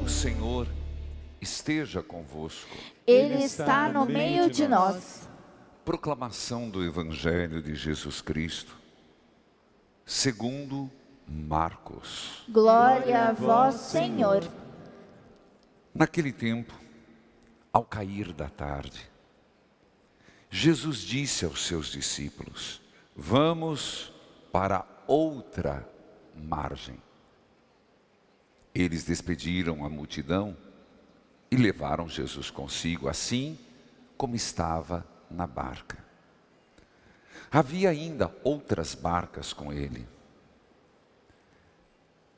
O Senhor esteja convosco. Ele está no meio de nós. Proclamação do Evangelho de Jesus Cristo, segundo Marcos. Glória a vós, Senhor. Naquele tempo, ao cair da tarde, Jesus disse aos seus discípulos: vamos para outra margem. Eles despediram a multidão e levaram Jesus consigo, assim como estava na barca. Havia ainda outras barcas com ele.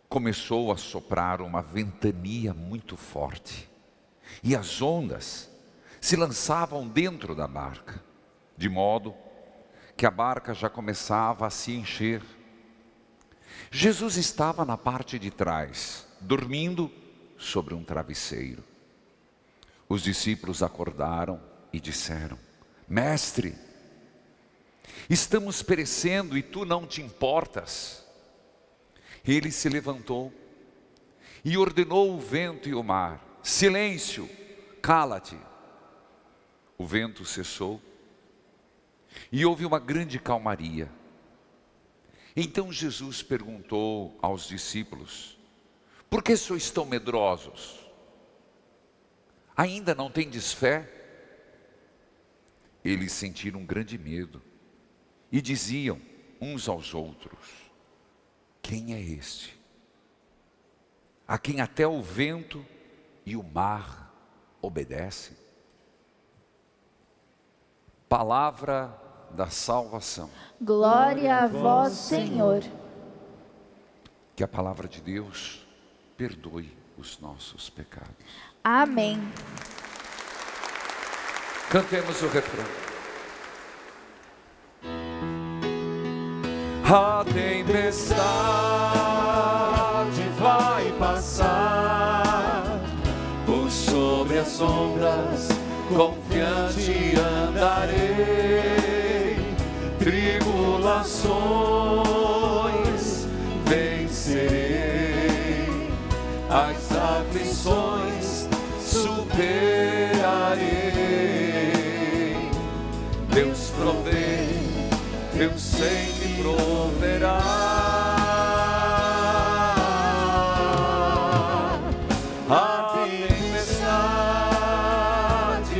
Começou a soprar uma ventania muito forte, e as ondas se lançavam dentro da barca, de modo que a barca já começava a se encher. Jesus estava na parte de trás, dormindo sobre um travesseiro. Os discípulos acordaram e disseram: Mestre, estamos perecendo e tu não te importas. Ele se levantou e ordenou o vento e o mar: silêncio, cala-te. O vento cessou e houve uma grande calmaria. Então Jesus perguntou aos discípulos: por que sois tão medrosos? Ainda não tendes fé? Eles sentiram um grande medo e diziam uns aos outros: quem é este, a quem até o vento e o mar obedecem? Palavra da salvação. Glória a vós, Senhor. Que a palavra de Deus perdoe os nossos pecados. Amém. Cantemos o refrão. A tempestade vai passar, por sobre as ondas confiante andarei. Tribulações vencerei, as aflições superarei. Deus provê, Deus sempre proverá. A tempestade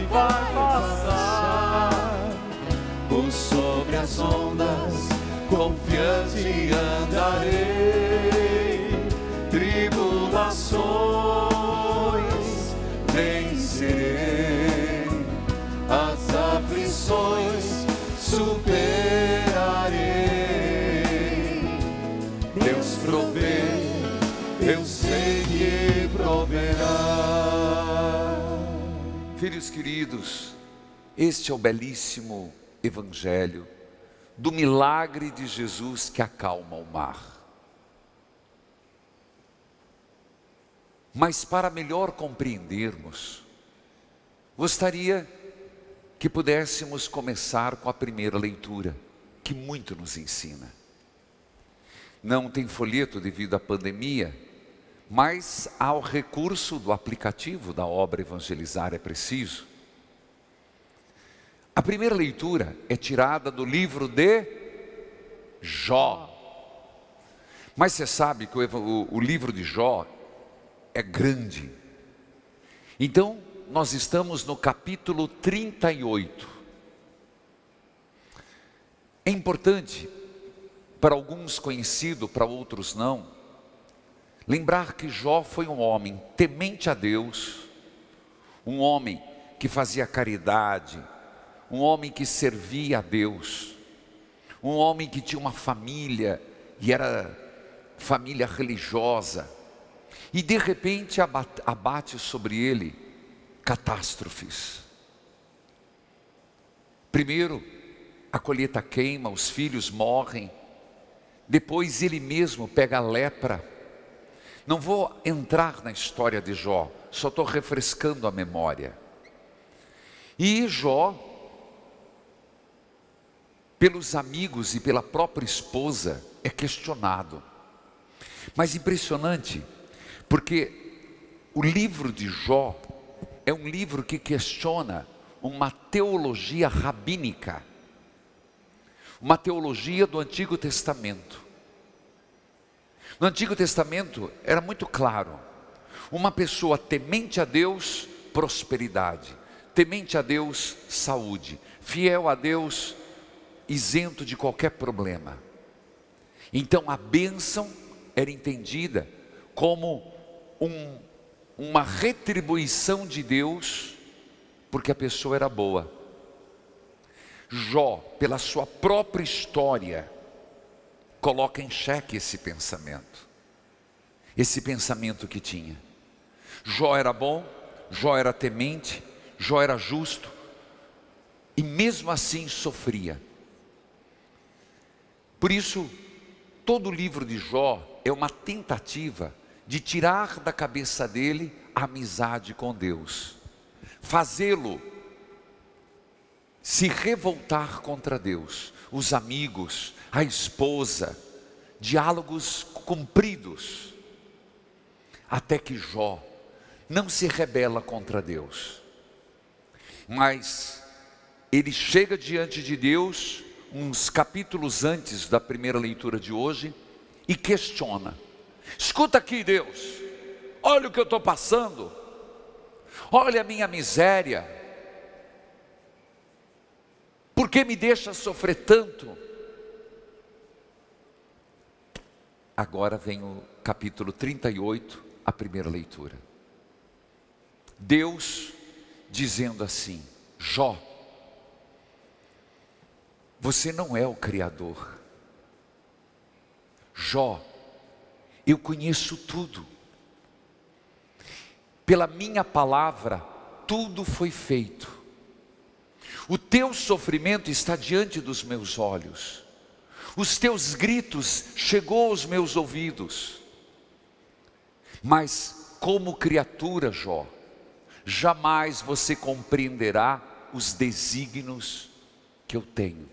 vai passar, por sobre as ondas confiante andarei. Tribulações vencerei, as aflições superarei. Deus provê, eu sei que proverá. Filhos queridos, este é o belíssimo Evangelho do milagre de Jesus que acalma o mar. Mas para melhor compreendermos, gostaria que pudéssemos começar com a primeira leitura, que muito nos ensina. Não tem folheto devido à pandemia, mas há o recurso do aplicativo da obra Evangelizar é Preciso. A primeira leitura é tirada do livro de Jó. Mas você sabe que o livro de Jó é grande. Então, nós estamos no capítulo 38. É importante, para alguns conhecido, para outros não, lembrar que Jó foi um homem temente a Deus, um homem que fazia caridade, um homem que servia a Deus, um homem que tinha uma família e era família religiosa, e de repente abate sobre ele catástrofes. Primeiro, a colheita queima, os filhos morrem, depois ele mesmo pega a lepra. Não vou entrar na história de Jó, só estou refrescando a memória. E Jó, pelos amigos e pela própria esposa, é questionado. Mas impressionante, porque o livro de Jó é um livro que questiona uma teologia rabínica, uma teologia do Antigo Testamento. No Antigo Testamento era muito claro: uma pessoa temente a Deus, prosperidade; temente a Deus, saúde; fiel a Deus, isento de qualquer problema. Então a bênção era entendida como uma retribuição de Deus, porque a pessoa era boa. Jó, pela sua própria história, coloca em xeque esse pensamento que tinha. Jó era bom, Jó era temente, Jó era justo, e mesmo assim sofria. Por isso, todo o livro de Jó é uma tentativa de tirar da cabeça dele a amizade com Deus, fazê-lo se revoltar contra Deus, os amigos, a esposa, diálogos compridos, até que Jó não se rebela contra Deus, mas ele chega diante de Deus uns capítulos antes da primeira leitura de hoje e questiona: escuta aqui, Deus, olha o que eu estou passando, olha a minha miséria, por que me deixa sofrer tanto? Agora vem o capítulo 38, a primeira leitura. Deus dizendo assim: Jó, você não é o Criador. Jó, eu conheço tudo. Pela minha palavra, tudo foi feito. O teu sofrimento está diante dos meus olhos. Os teus gritos chegou aos meus ouvidos. Mas como criatura, Jó, jamais você compreenderá os desígnios que eu tenho.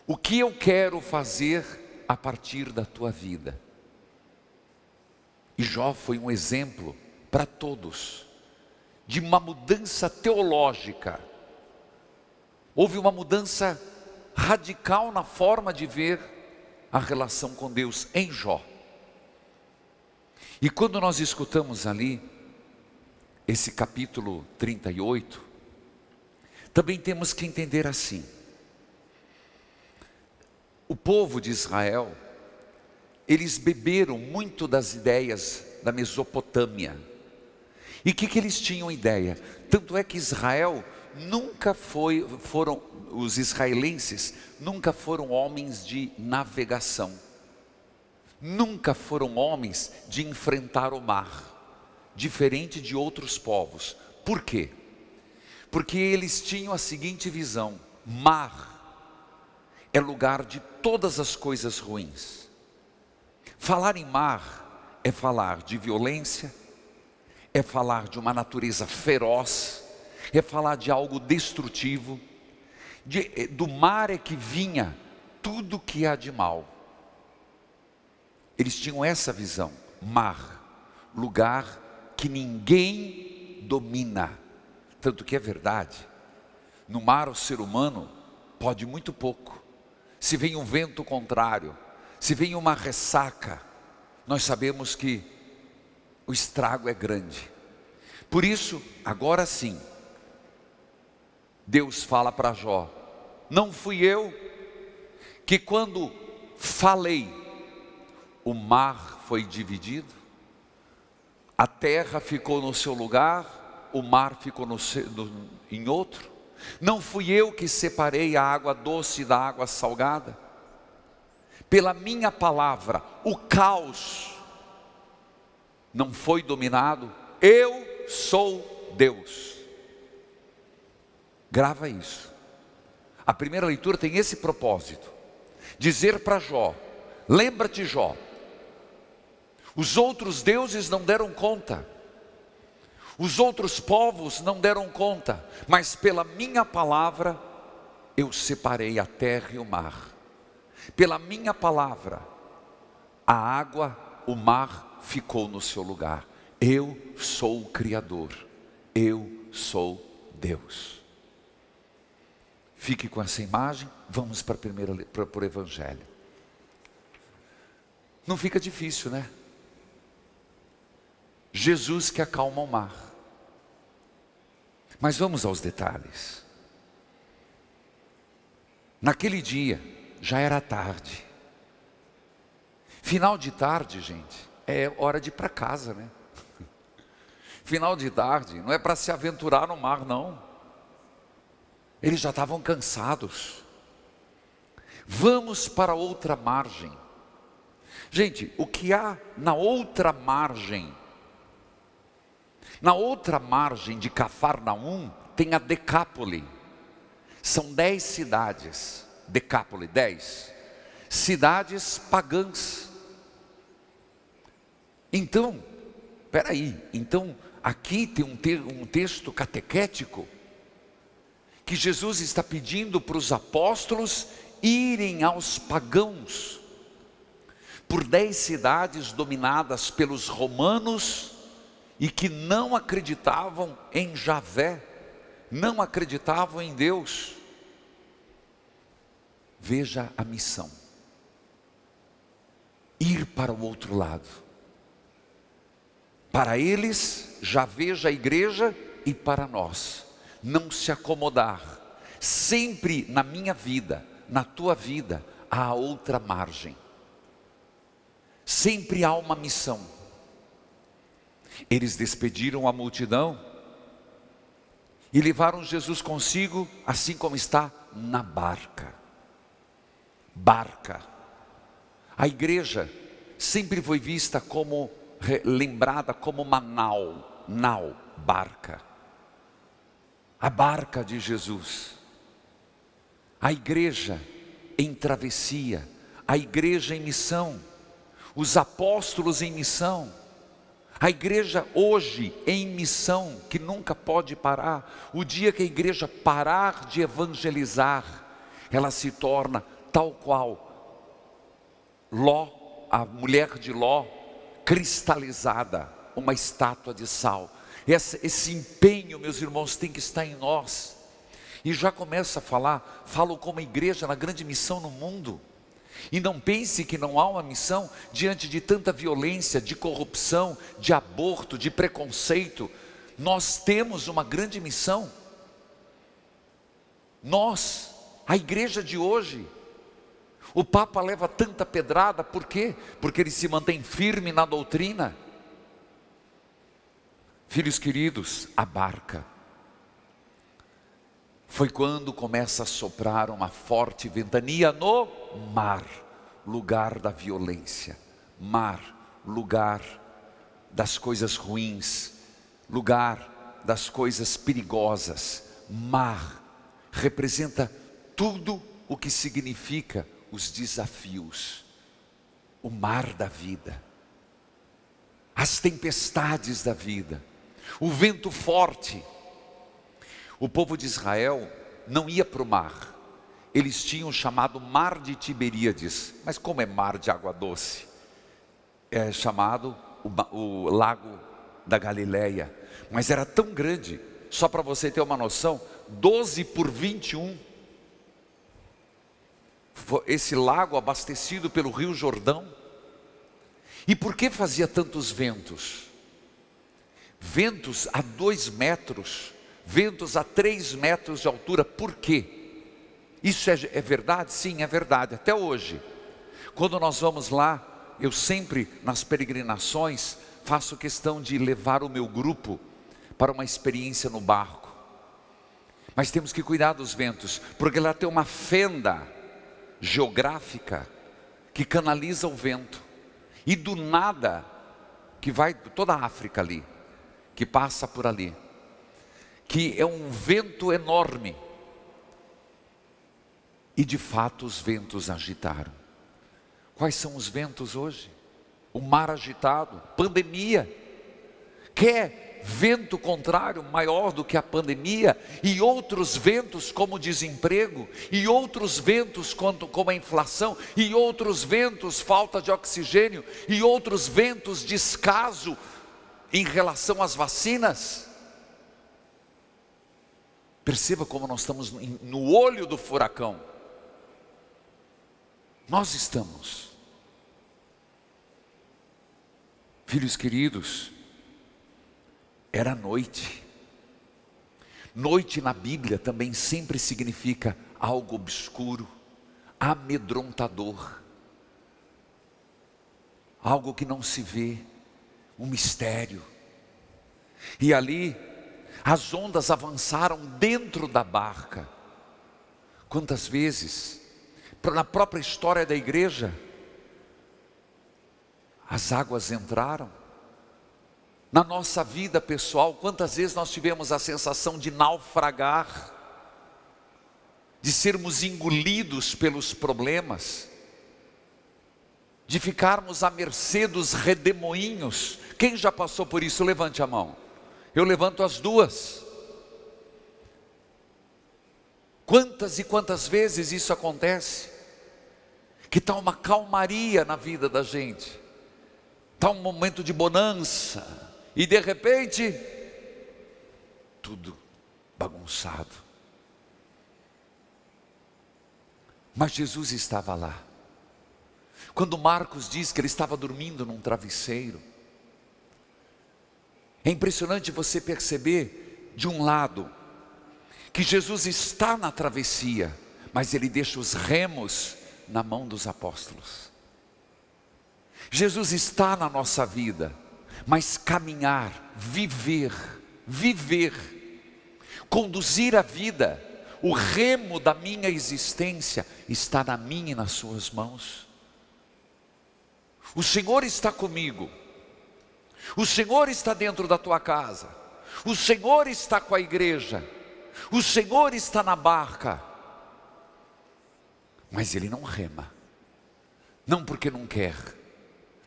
O que eu quero fazer a partir da tua vida. E Jó foi um exemplo para todos de uma mudança teológica. Houve uma mudança radical na forma de ver a relação com Deus em Jó. E quando nós escutamos ali esse capítulo 38, também temos que entender assim: o povo de Israel, eles beberam muito das ideias da Mesopotâmia. E o que eles tinham ideia? Tanto é que Israel nunca os israelenses nunca foram homens de navegação, nunca foram homens de enfrentar o mar, diferente de outros povos. Por quê? Porque eles tinham a seguinte visão: mar é lugar de todas as coisas ruins. Falar em mar é falar de violência, é falar de uma natureza feroz, é falar de algo destrutivo. Do mar é que vinha tudo que há de mal. Eles tinham essa visão: mar, lugar que ninguém domina. Tanto que é verdade, no mar o ser humano pode muito pouco. Se vem um vento contrário, se vem uma ressaca, nós sabemos que o estrago é grande. Por isso, agora sim, Deus fala para Jó: não fui eu que quando falei, o mar foi dividido, a terra ficou no seu lugar, o mar ficou em outro? Não fui eu que separei a água doce da água salgada? Pela minha palavra, o caos não foi dominado? Eu sou Deus. Grava isso. A primeira leitura tem esse propósito: dizer para Jó: lembra-te, Jó, os outros deuses não deram conta, os outros povos não deram conta, mas pela minha palavra eu separei a terra e o mar. Pela minha palavra, a água, o mar ficou no seu lugar. Eu sou o Criador, eu sou Deus. Fique com essa imagem, vamos para o Evangelho. Não fica difícil, né? Jesus que acalma o mar. Mas vamos aos detalhes. Naquele dia, já era tarde. Final de tarde, gente, é hora de ir para casa, né? Final de tarde, não é para se aventurar no mar, não. Eles já estavam cansados. Vamos para outra margem. Gente, o que há na outra margem? Na outra margem de Cafarnaum tem a Decápole. São 10 cidades. Decápole, 10. Cidades pagãs. Então, então aqui tem um texto catequético que Jesus está pedindo para os apóstolos irem aos pagãos, por 10 cidades dominadas pelos romanos e que não acreditavam em Javé, não acreditavam em Deus. Veja a missão: ir para o outro lado. Para eles, já veja a igreja, e para nós, não se acomodar. Sempre na minha vida, na tua vida, há outra margem. Sempre há uma missão. Eles despediram a multidão e levaram Jesus consigo, assim como está na barca. Barca. A igreja sempre foi vista como, lembrada como uma nau, barca. A barca de Jesus. A igreja em travessia, a igreja em missão, os apóstolos em missão, a igreja hoje em missão, que nunca pode parar. O dia que a igreja parar de evangelizar, ela se torna tal qual Ló, a mulher de Ló, cristalizada, uma estátua de sal. Esse empenho, meus irmãos, tem que estar em nós. E já começa a falo como igreja na grande missão no mundo. E não pense que não há uma missão diante de tanta violência, de corrupção, de aborto, de preconceito. Nós temos uma grande missão. Nós, a igreja de hoje. O Papa leva tanta pedrada, por quê? Porque ele se mantém firme na doutrina. Filhos queridos, a barca. Foi quando começa a soprar uma forte ventania no mar, lugar da violência. Mar, lugar das coisas ruins, lugar das coisas perigosas. Mar representa tudo o que significa os desafios, o mar da vida, as tempestades da vida, o vento forte. O povo de Israel não ia para o mar, eles tinham chamado mar de Tiberíades, mas como é mar de água doce, é chamado o lago da Galileia, mas era tão grande, só para você ter uma noção, 12 por 21, esse lago abastecido pelo rio Jordão. E por que fazia tantos ventos? Ventos a 2 metros, ventos a 3 metros de altura. Por quê? Isso é verdade? Sim, é verdade, até hoje. Quando nós vamos lá, eu sempre nas peregrinações faço questão de levar o meu grupo para uma experiência no barco. Mas temos que cuidar dos ventos, porque lá tem uma fenda geográfica que canaliza o vento. E do nada, que vai toda a África ali, que passa por ali, que é um vento enorme. E de fato os ventos agitaram. Quais são os ventos hoje? O mar agitado, pandemia. Quer vento contrário maior do que a pandemia? E outros ventos como desemprego, e outros ventos como a inflação, e outros ventos falta de oxigênio, e outros ventos descaso. em relação às vacinas. Perceba como nós estamos no olho do furacão. Nós estamos. Filhos queridos, era noite. Noite na Bíblia também sempre significa algo obscuro, amedrontador, algo que não se vê, um mistério. E ali as ondas avançaram dentro da barca. Quantas vezes, na própria história da igreja, as águas entraram. Na nossa vida pessoal, quantas vezes nós tivemos a sensação de naufragar, de sermos engolidos pelos problemas, de ficarmos à mercê dos redemoinhos. Quem já passou por isso? Levante a mão. Eu levanto as duas. Quantas e quantas vezes isso acontece? Que está uma calmaria na vida da gente, está um momento de bonança, e de repente, tudo bagunçado. Mas Jesus estava lá. Quando Marcos diz que ele estava dormindo num travesseiro, é impressionante você perceber, de um lado, que Jesus está na travessia, mas ele deixa os remos na mão dos apóstolos. Jesus está na nossa vida, mas caminhar, viver, conduzir a vida, o remo da minha existência está na minha e nas suas mãos. O Senhor está comigo, o Senhor está dentro da tua casa, o Senhor está com a igreja, o Senhor está na barca, mas Ele não rema, não porque não quer,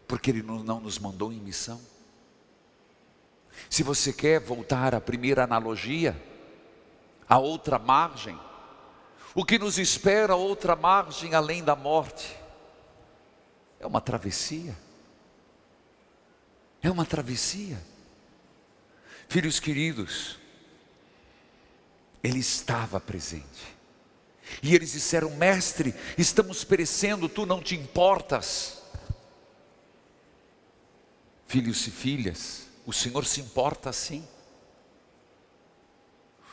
porque Ele não nos mandou em missão. Se você quer voltar à primeira analogia, à outra margem, o que nos espera à outra margem além da morte, é uma travessia. É uma travessia. Filhos queridos, Ele estava presente. E eles disseram: mestre, estamos perecendo, tu não te importas. Filhos e filhas, o Senhor se importa sim.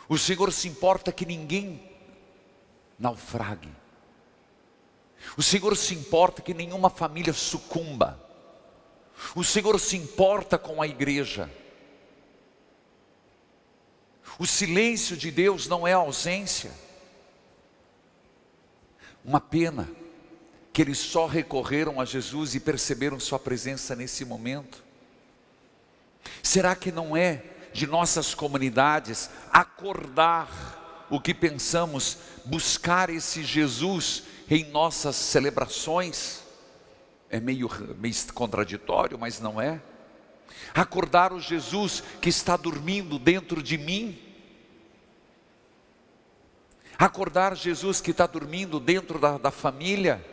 O Senhor se importa que ninguém naufrague. O Senhor se importa que nenhuma família sucumba. O Senhor se importa com a igreja. O silêncio de Deus não é ausência. Uma pena que eles só recorreram a Jesus e perceberam sua presença nesse momento. Será que não é de nossas comunidades acordar o que pensamos, buscar esse Jesus em nossas celebrações? É meio contraditório, mas não é. Acordar o Jesus que está dormindo dentro de mim. Acordar Jesus que está dormindo dentro da família.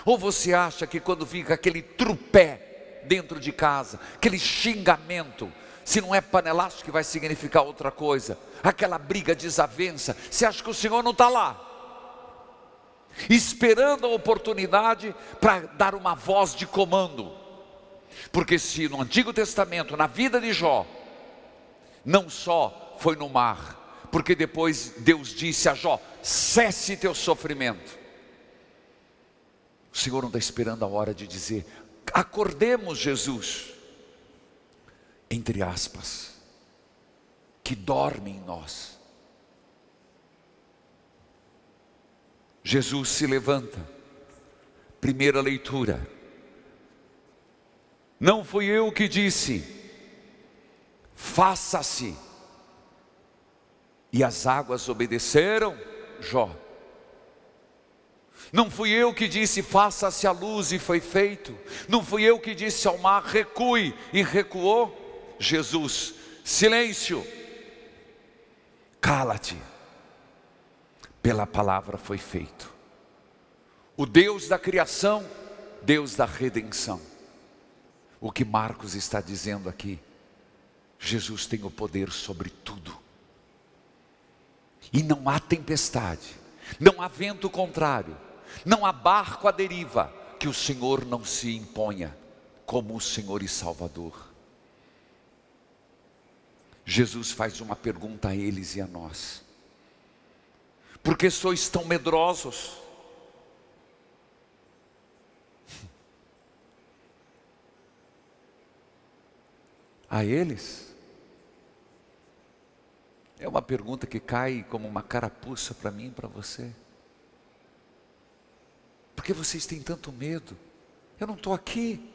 Ou você acha que quando fica aquele trupé dentro de casa, aquele xingamento, se não é panelaço que vai significar outra coisa, aquela briga, desavença, você acha que o Senhor não está lá? Esperando a oportunidade para dar uma voz de comando. Porque se no Antigo Testamento, na vida de Jó, não só foi no mar, porque depois Deus disse a Jó: cesse teu sofrimento. O Senhor não está esperando a hora de dizer: acordemos Jesus, entre aspas, que dorme em nós. Jesus se levanta. Primeira leitura: não fui eu que disse, faça-se, e as águas obedeceram, Jó. Não fui eu que disse, faça-se a luz, e foi feito. Não fui eu que disse ao mar, recue, e recuou. Jesus: silêncio, cala-te, pela palavra foi feito. O Deus da criação, Deus da redenção. O que Marcos está dizendo aqui Jesus tem o poder sobre tudo. E não há tempestade, não há vento contrário, não há barco à deriva que o Senhor não se imponha como o Senhor e Salvador. Jesus faz uma pergunta a eles e a nós: por que sois tão medrosos? A eles? É uma pergunta que cai como uma carapuça para mim e para você. Por que vocês têm tanto medo? Eu não estou aqui.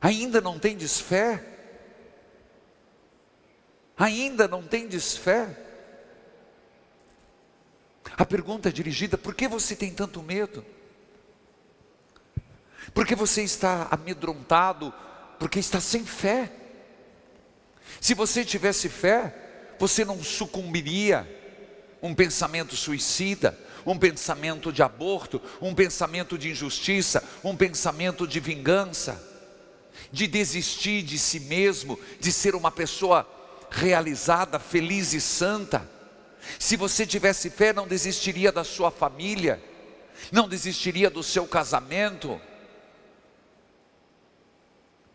Ainda não tendes fé? Ainda não tendes fé? A pergunta é dirigida: por que você tem tanto medo? Por que você está amedrontado? Porque está sem fé. Se você tivesse fé, você não sucumbiria a um pensamento suicida, um pensamento de aborto, um pensamento de injustiça, um pensamento de vingança, de desistir de si mesmo, de ser uma pessoa realizada, feliz e santa. Se você tivesse fé, não desistiria da sua família, não desistiria do seu casamento.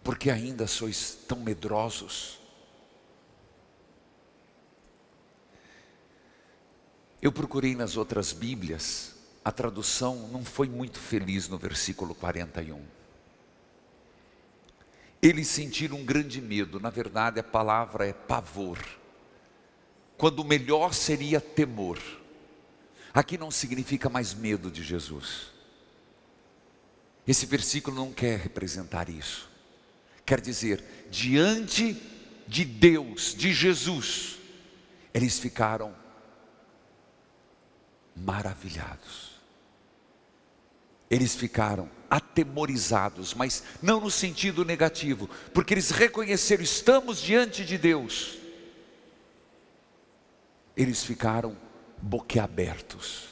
Porque ainda sois tão medrosos. Eu procurei nas outras Bíblias, a tradução não foi muito feliz no versículo 41. Eles sentiram um grande medo. Na verdade a palavra é pavor, quando o melhor seria temor. Aqui não significa mais medo de Jesus. Esse versículo não quer representar isso. Quer dizer, diante de Deus, de Jesus, eles ficaram maravilhados. Eles ficaram atemorizados, mas não no sentido negativo, porque eles reconheceram: estamos diante de Deus. Eles ficaram boquiabertos,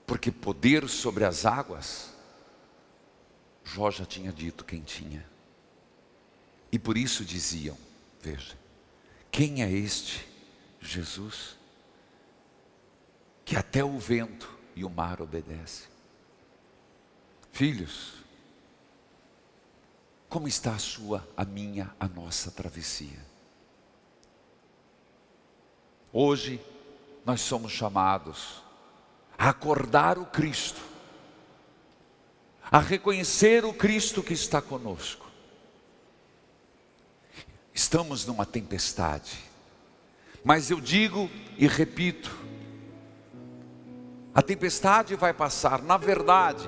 porque poder sobre as águas, Jó já tinha dito quem tinha. E por isso diziam: veja, quem é este Jesus, que até o vento e o mar obedecem? Filhos, como está a sua, a minha, a nossa travessia? Hoje nós somos chamados a acordar o Cristo, a reconhecer o Cristo que está conosco. Estamos numa tempestade, mas eu digo e repito: a tempestade vai passar. Na verdade,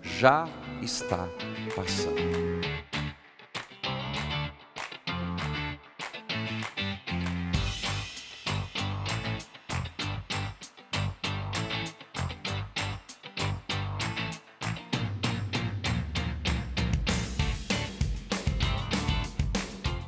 já está passando.